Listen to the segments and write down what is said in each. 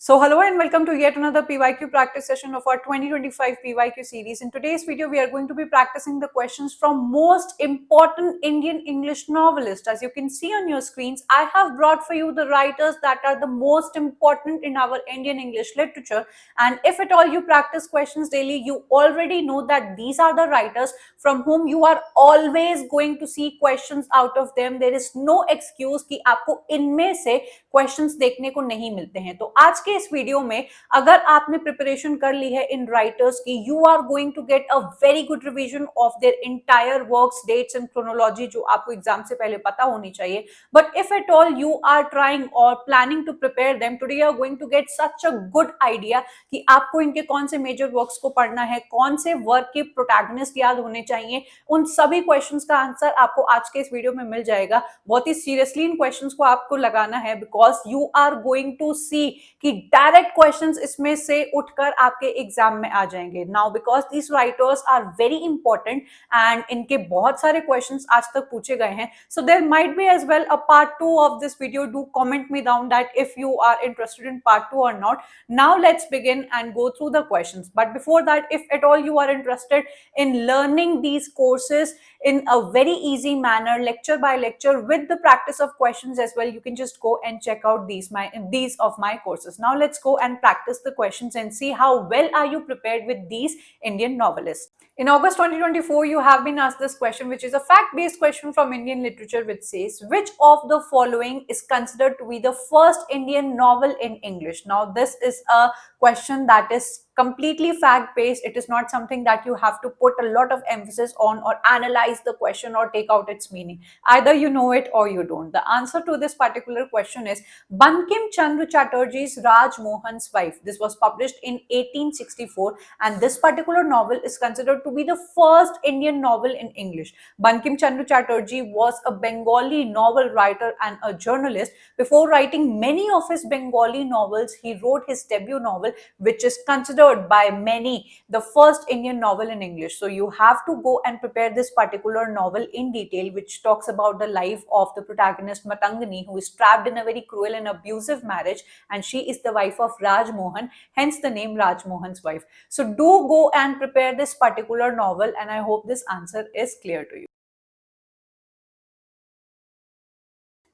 So hello and welcome to yet another PYQ practice session of our 2025 PYQ series. In today's video, we are going to be practicing the questions from most important Indian English novelists. As you can see on your screens, I have brought for you the writers that are the most important in our Indian English literature. And if at all you practice questions daily, you already know that these are the writers from whom you are always going to see questions out of them. There is no excuse कि आपको इनमें से questions देखने को नहीं मिलते हैं। तो आज के इस वीडियो में अगर आपने प्रिपरेशन कर ली है इन राइटर्स की, you are going to get a very good revision of their entire works, dates and chronology, जो आपको एग्जाम से पहले पता होनी चाहिए। But if at all you are trying और planning to prepare them, today you are going to get such a good idea कि आपको इनके कौन से मेजर वर्क्स को पढ़ना है, कौन से वर्क के प्रोटैगनिस्ट याद होने चाहिए। उन सभी क्वेश्चंस का आंसर आपको आज के इस वीडियो में मिल जाएगा। बहुत ही सीरियसली इन क्वेश्चंस को आपको लगाना है, because you are going to see कि डायरेक्ट क्वेश्चंस इसमें से उठकर आपके एग्जाम में आ जाएंगे। Now because these writers are very important and इनके बहुत सारे क्वेश्चंस आज तक पूछे गए हैं, so there might be as well a part 2 of this video. Do comment me down that if you are interested in part 2 or not. Now let's begin and go through the questions. But before that, if at all you are interested in learning these courses in a very easy manner, lecture by lecture, with the practice of questions as well, you can just go and check out these of my courses. Now let's go and practice the questions and see how well are you prepared with these Indian novelists. In August 2024, you have been asked this question, which is a fact-based question from Indian literature, which says, which of the following is considered to be the first Indian novel in English? Now, this is a question that is completely fact-based. It is not something that you have to put a lot of emphasis on or analyze the question or take out its meaning. Either you know it or you don't. The answer to this particular question is Bankim Chandra Chatterjee's Raj Mohan's Wife. This was published in 1864, and this particular novel is considered to be the first Indian novel in English. Bankim Chandra Chatterjee was a Bengali novel writer and a journalist. Before writing many of his Bengali novels, he wrote his debut novel, which is considered by many the first Indian novel in English. So you have to go and prepare this particular novel in detail, which talks about the life of the protagonist Matangani, who is trapped in a very cruel and abusive marriage, and she is the wife of Raj Mohan, hence the name Raj Mohan's Wife. So do go and prepare this particular novel, and I hope this answer is clear to you.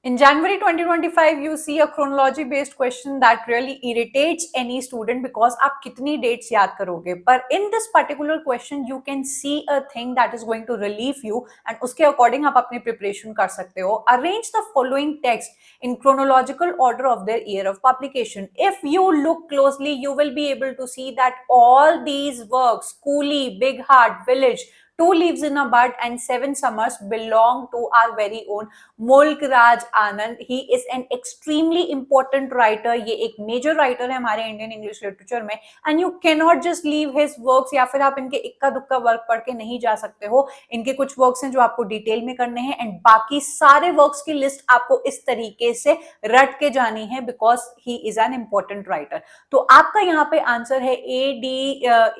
In January 2025, you see a chronology based question that really irritates any student because आप कितनी dates याद करोगे. पर in this particular question, you can see a thing that is going to relieve you, and उसके according आप अपनी preparation कर सकते हो. Arrange the following text in chronological order of their year of publication. If you look closely, you will be able to see that all these works, Coolie, Big Heart, Village, Two Leaves in a Bud, and Seven Summers, belong to our very own Mulk Raj Anand. He is an extremely important writer. ये एक major writer है हमारे Indian English literature में, and you can not just leave his works, या फिर आप इनके इक्का दुक्का वर्क पढ़ के नहीं जा सकते हो. इनके कुछ वर्क्स हैं जो आपको डिटेल में करने हैं, एंड बाकी सारे वर्क्स की लिस्ट आपको इस तरीके से रट के जानी है, because he is an important writer. तो आपका यहाँ पे आंसर है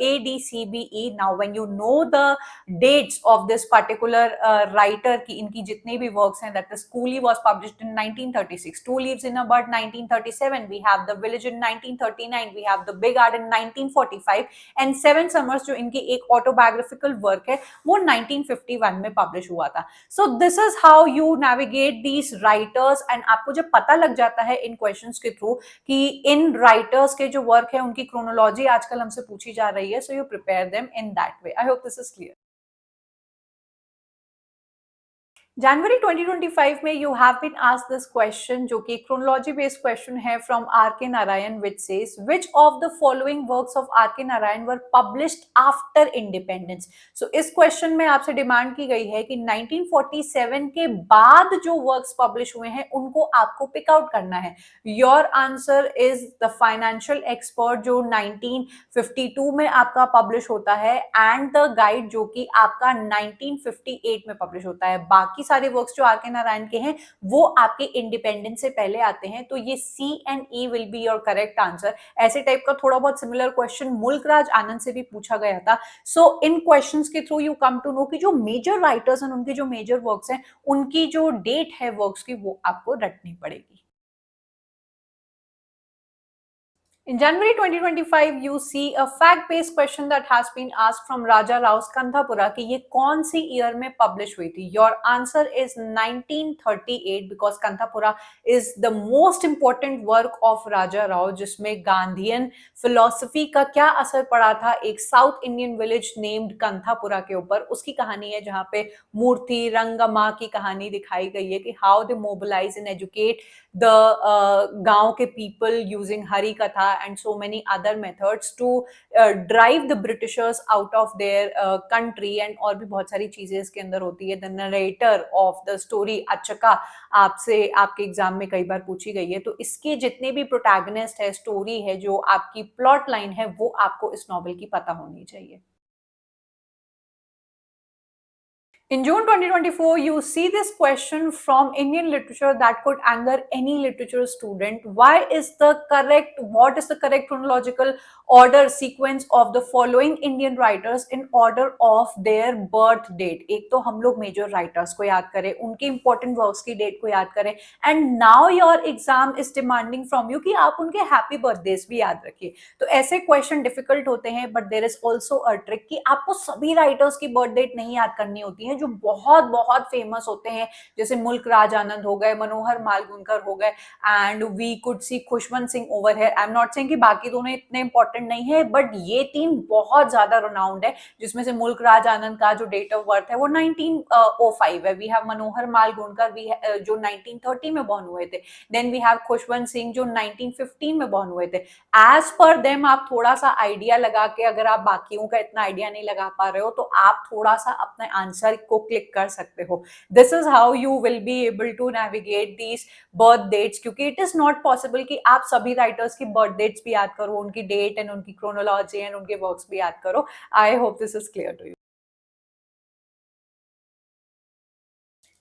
ADCBE. Now when you know the dates of this particular writer की, इनकी जितने भी वर्क्स हैं, that is Coolie was published in 1936, Two Leaves in a Bud 1937, we have The Village in 1939, we have The Big Heart in 1945, and Seven Summers जो इनकी एक autobiographical work है, वो 1951 में publish हुआ था. So this is how you navigate these writers, and आपको जब पता लग जाता है इन questions के थ्रू कि इन writers के जो work है उनकी chronology आजकल हमसे पूछी जा रही है, so you prepare them in that way. I hope this is clear. जनवरी 2025 में you have been asked this question, जो कि क्रोनोलॉजी बेस्ड क्वेश्चन है from R K Narayan, which says which of the following works of R K Narayan were published after independence. So इस question में आपसे demand की गई है कि 1947 के बाद जो वर्क्स पब्लिश हुए हैं उनको आपको पिक आउट करना है. Your answer is the financial expert, जो 1952 में आपका पब्लिश होता है, एंड द गाइड, जो कि आपका 1958 में पब्लिश होता है. बाकी सारे वर्क्स जो आर के नारायण के हैं वो आपके इंडिपेंडेंस से पहले आते हैं. तो ये C and E will be your correct answer. ऐसे टाइप का थोड़ा बहुत सिमिलर क्वेश्चन मुल्क राज आनंद से भी पूछा गया था. सो इन क्वेश्चंस के through you come to know कि जो मेजर राइटर्स हैं, उनके जो मेजर वर्क्स हैं, उनकी जो डेट है वर्क्स की, वो आपको रटनी पड़ेगी. In January 2025, you see a fact-based question that has been asked from Raja Rao's Kantapura कि ये कौन सी ईयर में पब्लिश हुई थी. Your answer is 1938 because Kantapura is the most important work of Raja Rao जिसमें गांधीयन फिलोसफी का क्या असर पड़ा था एक साउथ इंडियन विलेज नेम्ड कंथापुरा के ऊपर. उसकी कहानी है जहाँ पे मूर्ति रंगमा की कहानी दिखाई गई है कि how they mobilize and educate the गांव के people using हरी कथा and so many other methods to drive the Britishers out of their country and और भी बहुत सारी चीजें इसके अंदर होती है. The narrator of the story अच्छका आपसे आपके एग्जाम में कई बार पूछी गई है. तो इसके जितने भी प्रोटैगनिस्ट है, स्टोरी है, जो आपकी प्लॉट लाइन है, वो आपको इस नॉवल की पता होनी चाहिए. In June 2024, you see this question from Indian literature that could anger any literature student. What is the correct chronological order sequence of the following Indian writers in order of their birth date? एक तो हम लोग major writers को याद करें, उनके important works की date को याद करें, and now your exam is demanding from you कि आप उनके happy birthdays भी याद रखिए. तो ऐसे question difficult होते हैं, but there is also a trick कि आपको सभी writers की birth date नहीं याद करनी होती है जो बहुत बहुत फेमस होते हैं, जैसे मुल्क राज आनंद हो गए, मनोहर मालगुनकर हो गए, and we could see Khushwant Singh over here. I am not saying कि बाकी दोनों इतने इंपॉर्टेंट नहीं है, बट ये तीन बहुत ज्यादा रिनाउंड है, जिसमें से मुल्क राज आनंद का जो डेट ऑफ बर्थ है वो 1905 है. वी हैव मनोहर मालगुनकर जो 1930 में बॉर्न हुए थे. Then we have Khushwant Singh जो 1915 में बॉर्न हुए थे. एज पर देम आप थोड़ा सा आइडिया लगा के, अगर आप बाकियों का इतना आइडिया नहीं लगा पा रहे हो तो आप थोड़ा सा अपने आंसर को क्लिक कर सकते हो. This is how you will be able to navigate these birth dates, क्योंकि इट इज नॉट पॉसिबल कि आप सभी राइटर्स की बर्थ डेट्स भी याद करो, उनकी डेट एंड उनकी क्रोनोलॉजी एंड उनके वर्क्स भी याद करो. I hope this is clear to you.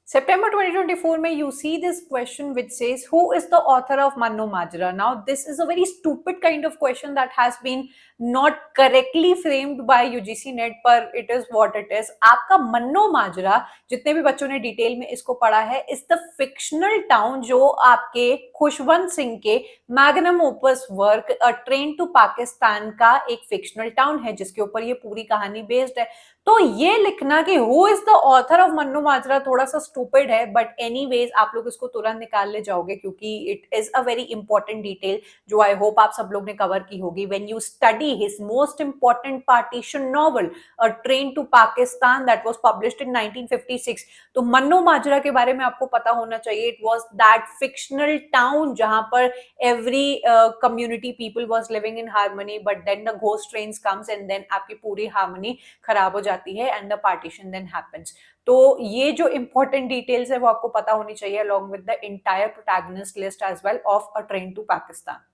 September 2024 में you see this question which says who is the author of Manno Majra. Now this is a very stupid kind of question that has been not correctly framed by UGC NET, पर it is what it is. आपका मन्नो माजरा, जितने भी बच्चों ने detail में इसको पढ़ा है, is the fictional town जो आपके खुशवंत सिंह के magnum opus work a train to Pakistan का एक फिक्शनल टाउन है, जिसके ऊपर ये पूरी कहानी बेस्ड है. तो ये लिखना कि who is the author of मन्नो माजरा थोड़ा सा स्टूपिड है, बट एनीवेज आप लोग इसको तुरंत निकाल ले जाओगे क्योंकि it is a very important detail जो आई होप आप सब लोग ने कवर की होगी. When you study his most important partition novel a train to Pakistan that was published in 1956, तो मन्नो माजरा के बारे में आपको पता होना चाहिए. It was that fictional town जहां पर every community people was living in harmony, but then the ghost trains comes and then आपकी पूरी harmony खराब हो जाती है and the partition then happens. तो ये जो important details है वो आपको पता होनी चाहिए along with the entire protagonist list as well of A Train to Pakistan.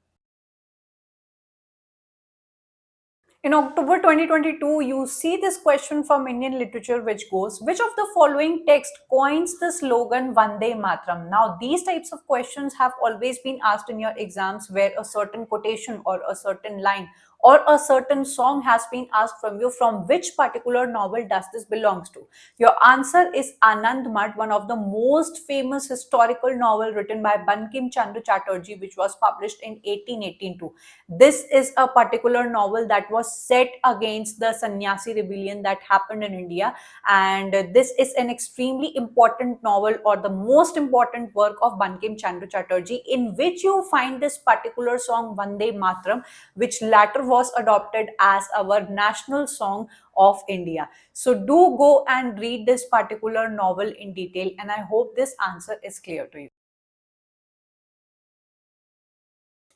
In October 2022, you see this question from Indian literature which goes, which of the following text coins the slogan Vande Mataram? Now, these types of questions have always been asked in your exams where a certain quotation or a certain line or a certain song has been asked from you. From which particular novel does this belongs to? Your answer is Anand Mat, one of the most famous historical novel written by Bankim Chandra Chatterjee, which was published in 1882. This is a particular novel that was set against the Sannyasi rebellion that happened in India, and this is an extremely important novel or the most important work of Bankim Chandra Chatterjee, in which you find this particular song Vande Mataram, which later was adopted as our national song of India. So do go and read this particular novel in detail, and I hope this answer is clear to you.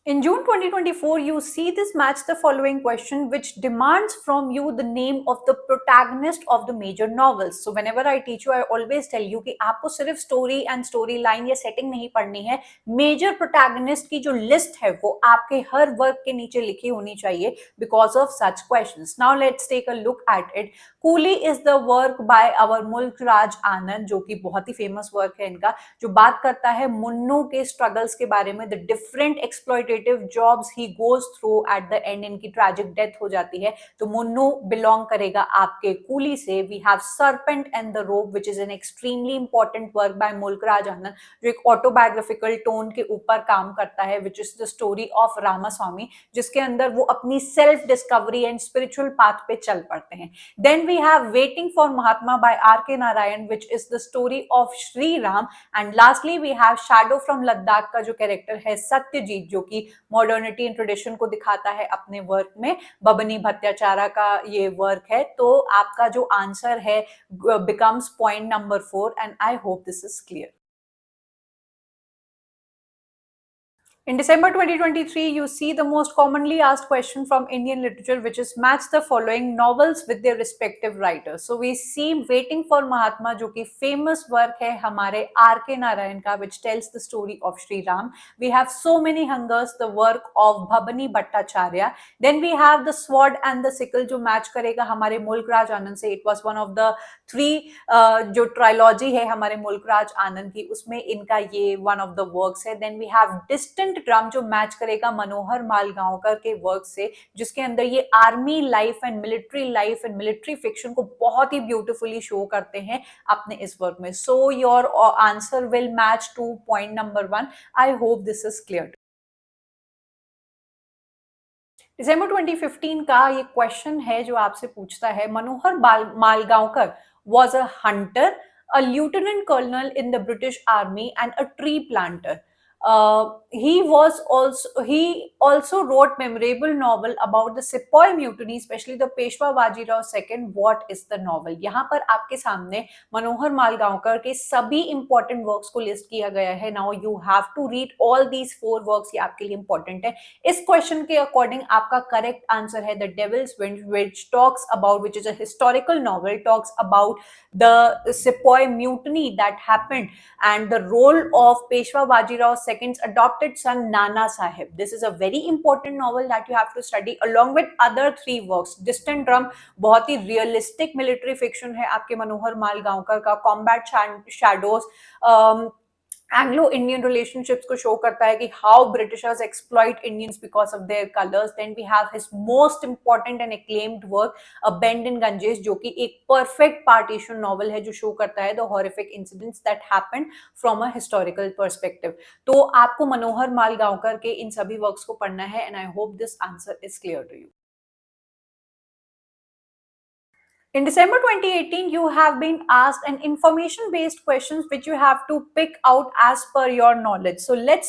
In June 2024, you see this match the following question which demands from you the name of the protagonist of the major novels. So whenever I teach you, I always tell you कि आपको सिर्फ story and storyline या setting नहीं पढ़नी है. Major protagonist की जो list है वो आपके हर work के नीचे लिखी होनी चाहिए because of such questions. Now let's take a look at it. Coolie is the work by our मुल्क राज आनंद, जो कि बहुत ही famous work है इनका, जो बात करता है मुन्नू के struggles के बारे में, the different exploitative administrative jobs he goes through, at the end इनकी ट्रैजिक डेथ हो जाती है। तो मुन्नू बिलोंग करेगा आपके कूली से। We have serpent and the rope which is an extremely important work by Mulk Raj आनंद, जो एक ऑटोबायोग्राफिकल टोन के ऊपर काम करता है, which is the story of Ramaswamy, जिसके अंदर वो अपनी self discovery and spiritual path पे चल पड़ते हैं। Then we have waiting for Mahatma by R K. Narayan, which is the story of Shri Ram. And lastly we have shadow from Ladakh का जो कैरेक्टर है सत्यजीत, जो कि मॉडर्निटी एंड ट्रेडिशन को दिखाता है अपने वर्क में। बबनी भट्टाचार्य का ये वर्क है। तो आपका जो आंसर है becomes point number 4, and I hope this is clear. In December 2023, you see the most commonly asked question from Indian literature, which is match the following novels with their respective writers. So we see Waiting for Mahatma, जो कि famous work है हमारे R.K. Narayan का, which tells the story of Sri Ram. We have So Many Hungers, the work of Bhabani Bhattacharya. Then we have The Sword and the Sickle, जो match करेगा हमारे मुल्क राज आनंद से. It was one of the 3 जो trilogy है हमारे मुल्क राज आनंद की, उसमें इनका ये one of the works है. Then we have Distant drum, जो मैच करेगा मनोहर मालगांवकर के वर्क से, जिसके अंदर ये army life and military fiction को बहुत ही ब्यूटीफुली शो करते हैं अपने इस वर्क में. So your answer will match to point number 1. I hope this is clear. दिसंबर 2015 का ये क्वेश्चन है जो आपसे पूछता है, मनोहर Malgaonkar was a hunter, a lieutenant colonel in the British Army, and a tree planter. He also wrote memorable novel about the Sepoy mutiny, especially the Peshwa Bajirao II. What is the novel? यहाँ पर आपके सामने मनोहर मालगांवकर के सभी important works को list किया गया है. Now you have to read all these 4 works. ये आपके लिए important है. इस question के according आपका correct answer है The Devil's Wind, which is a historical novel, talks about the Sepoy mutiny that happened and the role of Peshwa Bajirao II's adopted son Nana Sahib. This is a very important novel that you have to study along with other 3 works. Distant Drum बहुत ही realistic military fiction है आपके मनोहर मालगांवकर का. Combat Shadows Anglo Indian relationships को show करता है कि how Britishers exploit Indians because of their colours. Then we have his most important and acclaimed work a bend in Ganges, जो कि एक परफेक्ट पार्टीशन नॉवल है जो शो करता है the horrific incidents that happened from a historical perspective. तो आपको मनोहर मालगांवकर के इन सभी वर्क्स को पढ़ना है and I hope this answer is clear to you. In December 2018, you have been asked an information-based questions which you have to pick out as per your knowledge. So let's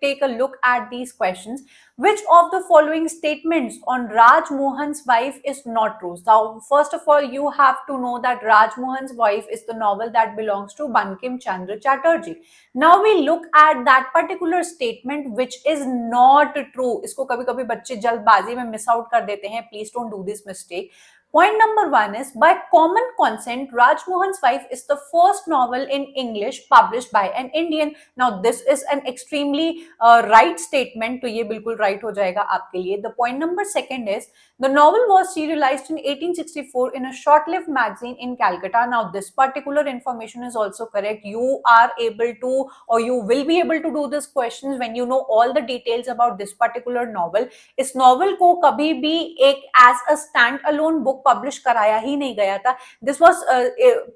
take a look at these questions. Which of the following statements on Raj Mohan's wife is not true? Now, first of all, you have to know that Raj Mohan's wife is the novel that belongs to Bankim Chandra Chatterjee. Now we look at that particular statement which is not true. इसको कभी-कभी बच्चे जल्दबाजी में miss out कर देते हैं. Please don't do this mistake. Point number 1 is, by common consent, Raj Mohan's Wife is the first novel in English published by an Indian. Now, this is an extremely right statement. तो ये बिल्कुल right हो जाएगा आपके लिए. The point number 2 is, the novel was serialized in 1864 in a short-lived magazine in Calcutta. Now, this particular information is also correct. You are able to, or you will be able to do this questions when you know all the details about this particular novel. इस novel को कभी भी एक as a stand-alone book publish कराया ही नहीं गया था. This was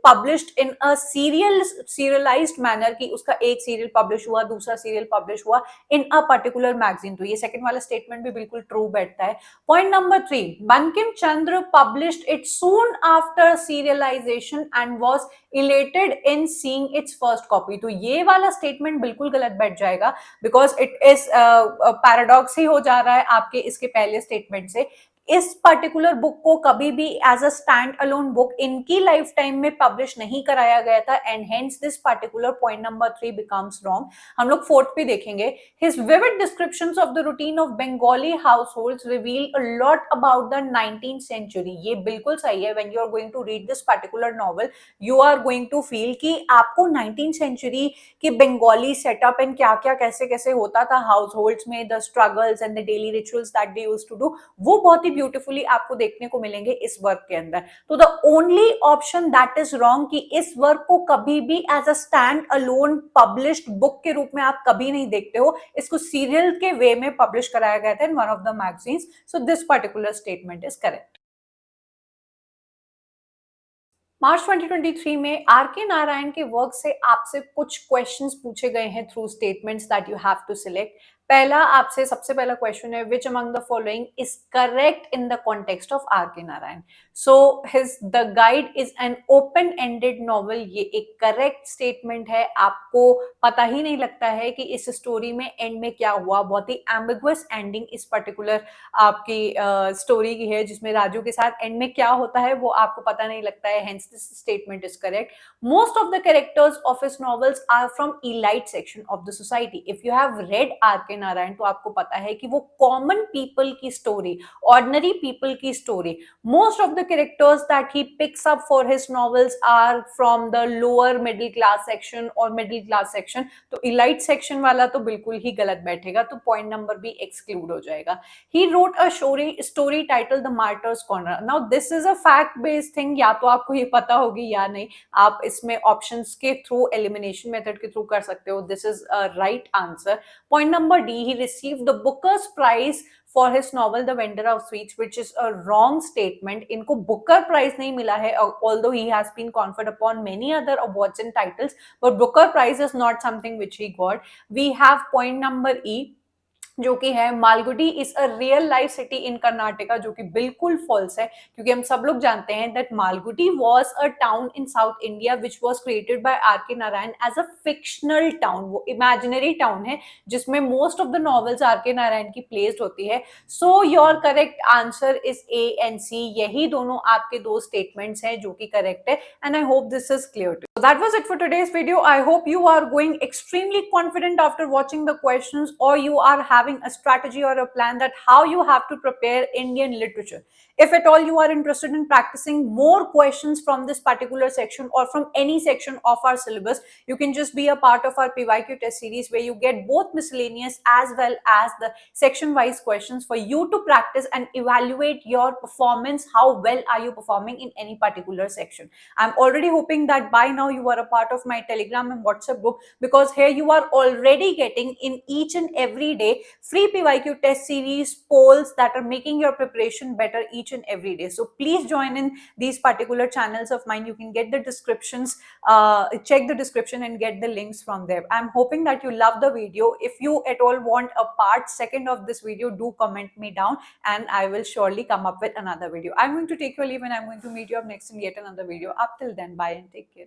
published in a serialised manner की उसका एक सीरियल पब्लिश हुआ, दूसरा सीरियल पब्लिश हुआ इन अ पर्टिकुलर मैगजीन. तो ये सेकंड वाला स्टेटमेंट भी बिल्कुल ट्रू बैठता है. Point number 3, Bankim Chandra published it soon after serialisation and was elated in seeing it's first copy. तो ये वाला स्टेटमेंट बिल्कुल गलत बैठ जाएगा बिकॉज इट इज पैराडॉक्स ही हो जा रहा है आपके इसके पहले स्टेटमेंट से. इस पर्टिकुलर बुक को कभी भी as a stand alone book इनकी लाइफ टाइम में पब्लिश नहीं कराया गया था and hence this particular point number 3 becomes wrong. हम लोग 4th पे देखेंगे. His vivid descriptions of the routine of Bengali households reveal a lot about the 19th century. ये बिल्कुल सही है. When you are going to read this particular novel you are going to feel कि आपको 19th सेंचुरी की Bengali setup and क्या क्या कैसे कैसे होता था हाउस होल्ड्स में, the struggles and the daily rituals that they used to do, वो बहुत ही ब्यूटीफुली आपको देखने को मिलेंगे इस वर्क के अंदर। तो the only option that is wrong कि इस वर्क को कभी भी as a stand alone published book के रूप में आप कभी नहीं देखते हो, इसको सीरियल के वे में पब्लिश कराया गया था in one of the magazines. So this particular statement is correct. March 2023 में आर के नारायण के वर्क से आपसे कुछ क्वेश्चंस पूछे गए हैं through statements that you have to select. पहला आपसे सबसे पहला क्वेश्चन है, which among the following is correct in the context of R K Narayan. So his the guide is an open ended novel, ये एक करेक्ट स्टेटमेंट है। आपको पता ही नहीं लगता है कि इस स्टोरी में एंड में क्या हुआ, बहुत ही एम्बिगुअस एंडिंग इस पर्टिकुलर आपकी स्टोरी की है, जिसमें राजू के साथ एंड में क्या होता है वो आपको पता नहीं लगता है, hence this statement is correct. Most of the characters of his novels are from elite section of the society. If you have read R K Narayan तो आपको पता है कि वो कॉमन पीपल की स्टोरी, ऑर्डिनरी पीपल की story, most of the characters that he picks up for his novels are from the lower middle class section और middle class section. तो इलाइट सेक्शन वाला तो बिल्कुल ही गलत बैठेगा, तो पॉइंट नंबर भी एक्सक्लूड हो जाएगा। He wrote a story titled The Martyr's Corner. Now this is a fact based thing, या तो आपको ये पता होगी या नहीं, आप इसमें ऑप्शंस के थ्रू, एलिमिनेशन मेथड के थ्रू कर सकते हो। This is a right answer. Point number D, he received the Booker's Prize for his novel The Vendor of Sweets, which is a wrong statement. इनको बुकर प्राइज नहीं मिला है, although he has been conferred upon many other awards and titles, but Booker Prize is not something which he got. We have point number E, जो कि है Malgudi is a real life city in Karnataka, जो कि बिल्कुल false है, क्योंकि हम सब लोग जानते हैं that Malgudi was a town in South India which was created by R K Narayan as a fictional town. वो इमेजिनरी टाउन है जिसमें most of the novels R K Narayan की प्लेस्ड होती है। So your correct answer is A and C. यही दोनों आपके दो स्टेटमेंट्स हैं जो कि करेक्ट है, and I hope this is clear to. So that was it for today's video. I hope you are going extremely confident after watching the questions, or you are having a strategy or a plan that how you have to prepare Indian literature. If at all you are interested in practicing more questions from this particular section or from any section of our syllabus, you can just be a part of our PYQ test series where you get both miscellaneous as well as the section wise questions for you to practice and evaluate your performance. How well are you performing in any particular section? I'm already hoping that by now you are a part of my Telegram and WhatsApp group, because here you are already getting in each and every day free PYQ test series, polls that are making your preparation better each and every day. So please join in these particular channels of mine. You can get the descriptions, check the description and get the links from there. I'm hoping that you love the video. If you at all want a part second of this video, do comment me down and I will surely come up with another video. I'm going to take your leave and I'm going to meet you up next in yet another video. Up till then, bye and take care.